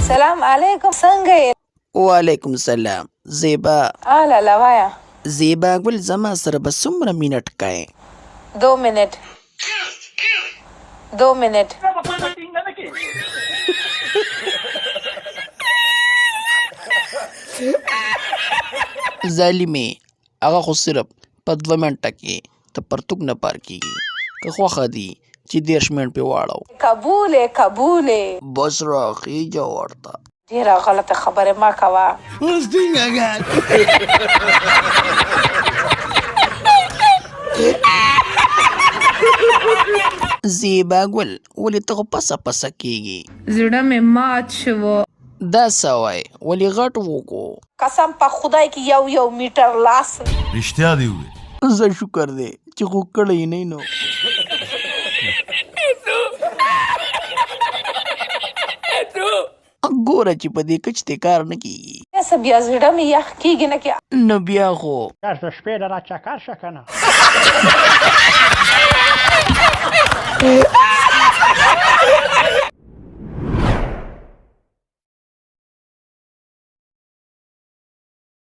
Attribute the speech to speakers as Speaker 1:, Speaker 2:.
Speaker 1: سلام علیکم، څنګه یې؟
Speaker 2: وعلیکم السلام. زیبا
Speaker 1: لالا وایا.
Speaker 2: زیبا ګل زما سره به څومره مینه ټکای؟
Speaker 1: 2 منټ. 2 منټ.
Speaker 2: ظالمې هغه خو صرف په 2 منټه کې ته پرتوګ نه پار کېږي. که خوښه دي چې 10 منټ پې واړو.
Speaker 1: قبولې.
Speaker 2: بس راخیجه ورته.
Speaker 1: ډېره غلطه خبرې مه کوه.
Speaker 2: زیبا ګل ولې ته خو پسه پسه کېږي؟
Speaker 1: زړه مې مات شو.
Speaker 2: دا څه وای ولې غټ وکړو؟
Speaker 1: قسم په خدای کې یو میټر لاس.
Speaker 3: رښتیا دی وویل.
Speaker 2: زه شکر دی چې خو کړی نه نو. ګوره چې په دې کچ دې کار نه کېږي.
Speaker 1: څه بیا زړه مې یخ کېږي نه کې.
Speaker 2: نو بیا خو
Speaker 4: د شپې له را چکر شه که نه